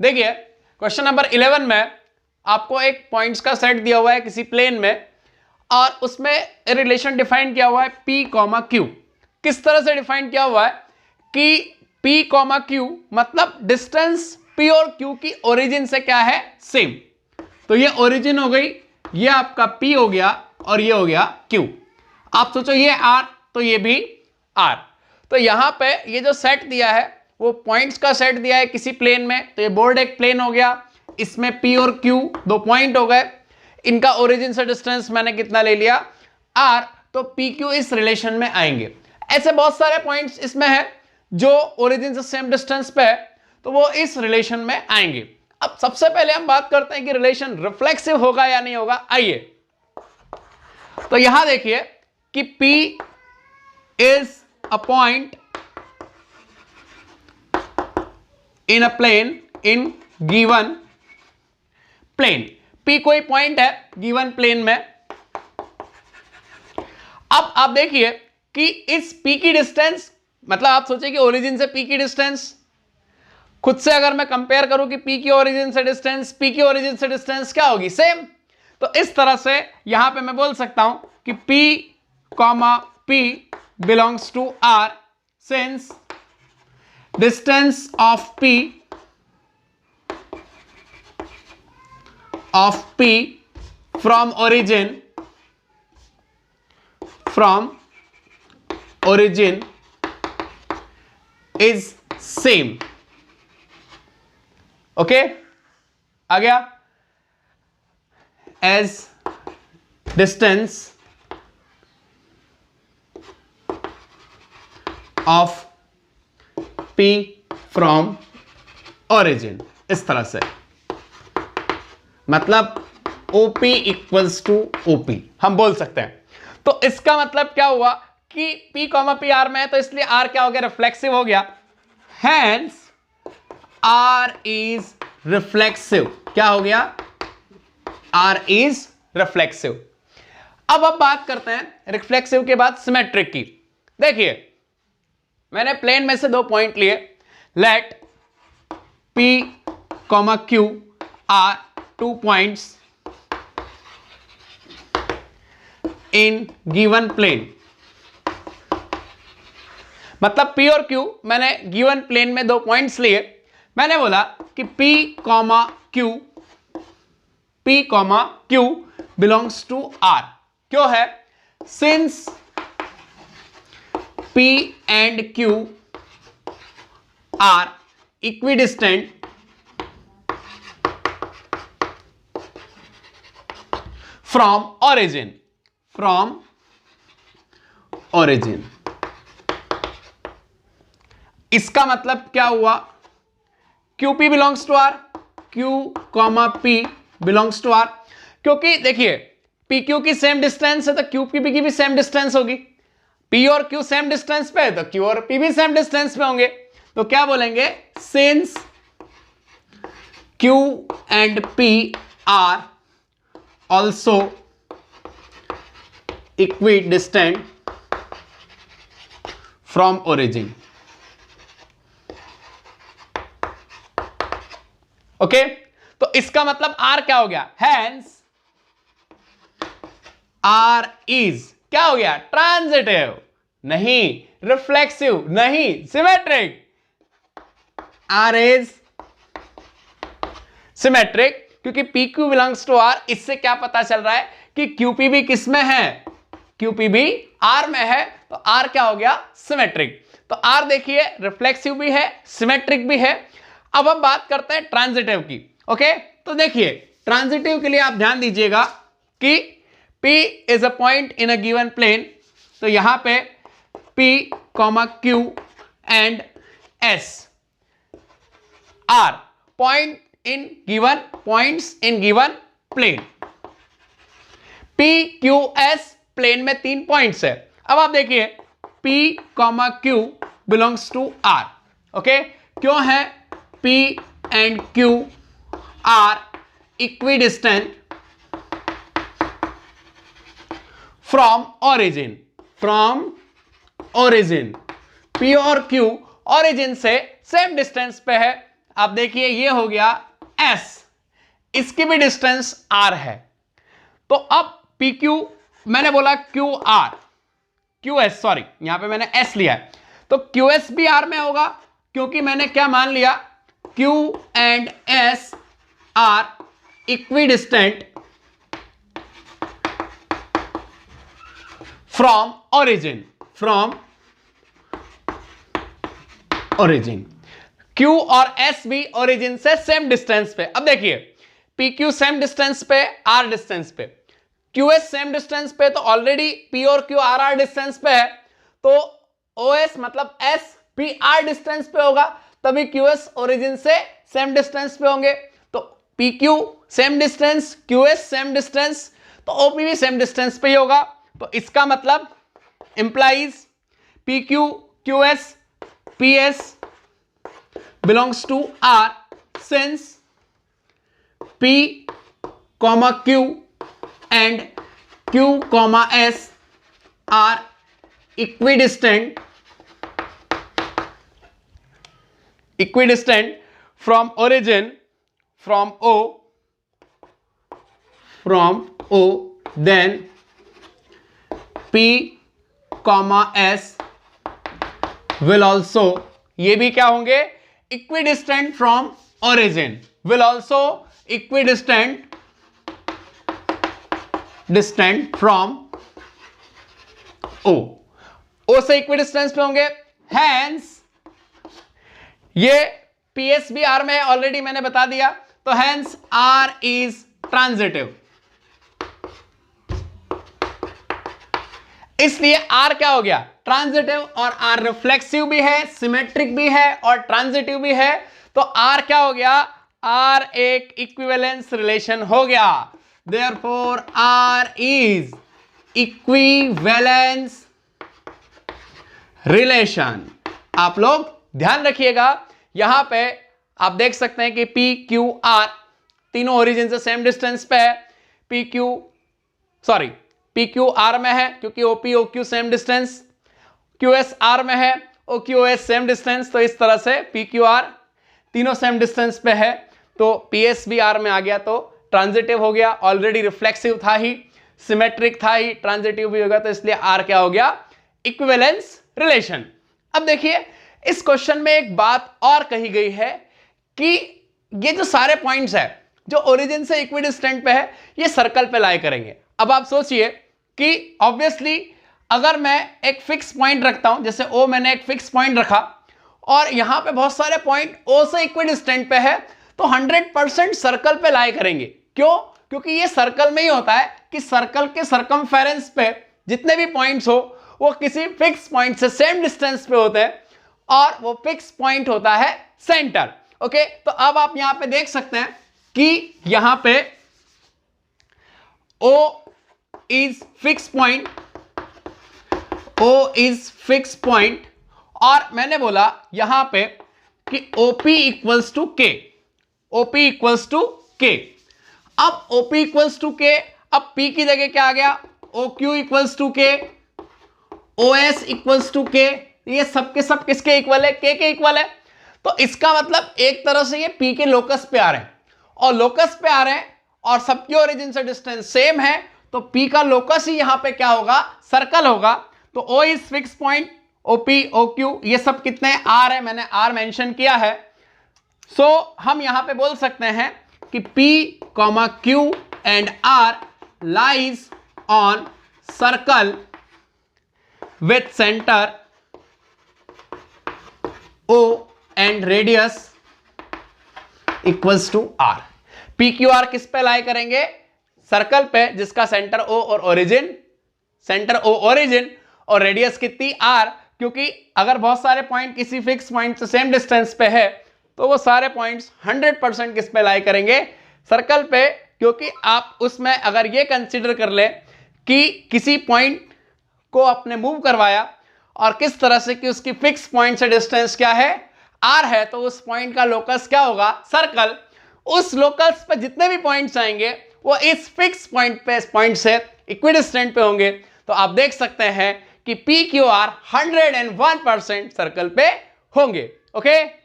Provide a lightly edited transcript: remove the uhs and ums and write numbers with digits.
देखिए question number 11 में आपको एक पॉइंट्स का सेट दिया हुआ है किसी प्लेन में और उसमें रिलेशन डिफाइन किया हुआ है P, Q। किस तरह से डिफाइन किया हुआ है कि P, Q मतलब डिस्टेंस P और Q की ओरिजिन से क्या है, सेम। तो ये ओरिजिन हो गई, ये आपका P हो गया और ये हो गया Q। आप सोचो ये R तो ये भी R। तो यहां पे ये जो सेट दिया है वो पॉइंट्स का सेट दिया है किसी प्लेन में, तो ये बोर्ड एक प्लेन हो गया, इसमें P और Q दो पॉइंट हो गए, इनका ओरिजिन से डिस्टेंस मैंने कितना ले लिया R, तो PQ इस रिलेशन में आएंगे। ऐसे बहुत सारे पॉइंट्स इसमें है जो ओरिजिन से सेम डिस्टेंस पे है, तो वो इस रिलेशन में आएंगे। अब सबसे पहले हम बात करते हैं कि रिलेशन रिफ्लेक्सिव होगा या नहीं होगा। आइए, तो यहां देखिए कि P is a point in a plane in given plane. P कोई पॉइंट है गिवन प्लेन में। अब आप देखिए कि इस P की डिस्टेंस, मतलब आप सोचिए कि ओरिजिन से P की डिस्टेंस, खुद से अगर मैं कंपेयर करूं कि P की ओरिजिन से डिस्टेंस, P की ओरिजिन से डिस्टेंस क्या होगी, सेम। तो इस तरह से यहां पे मैं बोल सकता हूं कि P, belongs to R since distance of P from origin is same। Okay, आ गया। as distance of P from origin, इस तरह से, मतलब OP इक्वल्स टू OP हम बोल सकते हैं। तो इसका मतलब क्या हुआ कि P, P R में है, तो इसलिए R क्या हो गया, रिफ्लेक्सिव हो गया। Hence R is reflexive. क्या हो गया, R इज रिफ्लेक्सिव। अब बात करते हैं रिफ्लेक्सिव के बाद सिमेट्रिक की। देखिए मैंने प्लेन में से दो पॉइंट लिए, let P, Q are two points in given plane. मतलब P और Q मैंने गिवन प्लेन में दो पॉइंट्स लिए। मैंने बोला कि P, Q belongs to R। क्यों है, since P and Q are equidistant from origin. इसका मतलब क्या हुआ, QP belongs to R, Q, P belongs to R। क्योंकि देखिए PQ की सेम डिस्टेंस है तो QP की भी सेम डिस्टेंस होगी। P और Q सेम डिस्टेंस पे है तो Q और P भी सेम डिस्टेंस पे होंगे। तो क्या बोलेंगे, since Q and P are also equidistant from origin. Okay, तो इसका मतलब R क्या हो गया, हैंस R इज क्या हो गया, ट्रांजिटिव नहीं, रिफ्लेक्सिव नहीं, सिमेट्रिक। R इज सिमेट्रिक क्योंकि PQ बिलोंग्स टू R। इससे क्या पता चल रहा है कि QP भी किस में है, QP भी R में है, तो R क्या हो गया, सिमेट्रिक। तो R देखिए रिफ्लेक्सिव भी है, सिमेट्रिक भी है। अब हम बात करते हैं ट्रांजिटिव की। ओके, तो देखिए ट्रांजिटिव के लिए आप ध्यान दीजिएगा कि P is a point in a given plane. तो यहां पे P, Q and S are point in given points in given plane. P, Q, S plane में 3 पॉइंट्स है। अब आप देखिए P, Q belongs to R। Okay, क्यों है, P and Q are equidistant from origin. P और Q origin से same distance पे है। अब देखिए ये हो गया S, इसकी भी डिस्टेंस R है। तो अब PQ मैंने बोला QS, सॉरी यहां पे मैंने S लिया है, तो QS भी R में होगा, क्योंकि मैंने क्या मान लिया, Q and S are equidistant from origin. Q और S भी ओरिजिन से सेम डिस्टेंस पे। अब देखिए PQ सेम डिस्टेंस पे, R डिस्टेंस पे, QS सेम डिस्टेंस पे, तो ऑलरेडी P और Q R डिस्टेंस पे है, तो OS मतलब S भी R डिस्टेंस पे होगा, तभी QS ओरिजिन से सेम डिस्टेंस पे होंगे। तो PQ same distance, QS same distance, तो OP भी सेम डिस्टेंस पे ही होगा। तो इसका मतलब implies PQ QS PS belongs to R since P, Q and Q, S are equidistant from origin, from O, then P, S will also, ये भी क्या होंगे, equidistant from origin, will also equidistant from O से equidistance पे होंगे। Hence ये PS भी R में है, ऑलरेडी मैंने बता दिया, तो hence R is transitive, इसलिए R क्या हो गया, ट्रांजिटिव, और R रिफ्लेक्सिव भी है, सिमेट्रिक भी है और ट्रांजिटिव भी है, तो R क्या हो गया, R एक इक्विवेलेंस रिलेशन हो गया। Therefore R is equivalence relation. आप लोग ध्यान रखिएगा, यहां पे आप देख सकते हैं कि P Q R तीनों ओरिजिन से सेम डिस्टेंस पे है, PQ R में है क्योंकि OP OQ same distance, QS R में है, OQ OS सेम डिस्टेंस, तो इस तरह से PQR तीनों सेम डिस्टेंस पे है, तो PS भी R में आ गया, तो ट्रांजिटिव हो गया, ऑलरेडी रिफ्लेक्सिव था ही, सिमेट्रिक था ही, ट्रांजिटिव भी होगा, तो इसलिए R क्या हो गया, इक्विवेलेंस रिलेशन। अब देखिए इस क्वेश्चन में एक बात और कही गई है कि ये जो सारे पॉइंट्स है जो ओरिजिन से इक्विडिस्टेंट पे है, ये सर्कल पे लाई करेंगे। अब आप सोचिए कि ऑब्वियसली अगर मैं एक फिक्स पॉइंट रखता हूं, जैसे O मैंने एक फिक्स पॉइंट रखा और यहां पे बहुत सारे पॉइंट O से इक्विडिस्टेंट पे है, तो 100% सर्कल पे लाई करेंगे। क्यों? क्योंकि ये सर्कल में ही होता है कि सर्कल के सर्कमफेरेंस पे जितने भी पॉइंट्स हो वो किसी फिक्स पॉइंट से सेम डिस्टेंस पे होते हैं, और वो फिक्स पॉइंट होता है सेंटर। ओके, तो अब आप यहां पे देख सकते हैं कि यहां पे O is fixed point, और मैंने बोला यहां पे कि OP इक्वल्स टू K, अब OP इक्वल्स टू K, अब P की जगह क्या आ गया, OQ equals to K, OS equals to K, ये सब के सब किसके इक्वल है, K के इक्वल है। तो इसका मतलब एक तरह से ये P के लोकस पे आ रहे हैं, और लोकस पे आ रहे हैं और सबके ओरिजिन से डिस्टेंस सेम है, तो P का लोकस ही यहां पे क्या होगा, सर्कल होगा। तो O is fix point, OP OQ ये सब कितने R है, मैंने R मेंशन किया है। सो हम यहां पे बोल सकते हैं कि P, Q and R lies on circle with centre O and radius equals to R। PQR किस पे लाई करेंगे, सर्कल पे जिसका सेंटर O और ओरिजिन, सेंटर O ओरिजिन और रेडियस कितनी R, क्योंकि अगर बहुत सारे पॉइंट किसी फिक्स पॉइंट से सेम डिस्टेंस पे है तो वो सारे पॉइंट्स 100% किस पे लाई करेंगे, सर्कल पे। क्योंकि आप उसमें अगर ये कंसीडर कर ले कि किसी पॉइंट को आपने मूव करवाया और किस तरह से कि उसकी फिक्स पॉइंट से डिस्टेंस क्या है, R है, तो उस पॉइंट का लोकस क्या होगा, सर्कल। उस लोकस पे जितने भी पॉइंट्स आएंगे वो इस फिक्स पॉइंट से इक्विडिस्टेंट पे होंगे। तो आप देख सकते हैं कि PQR 101% सर्कल पे होंगे। ओके।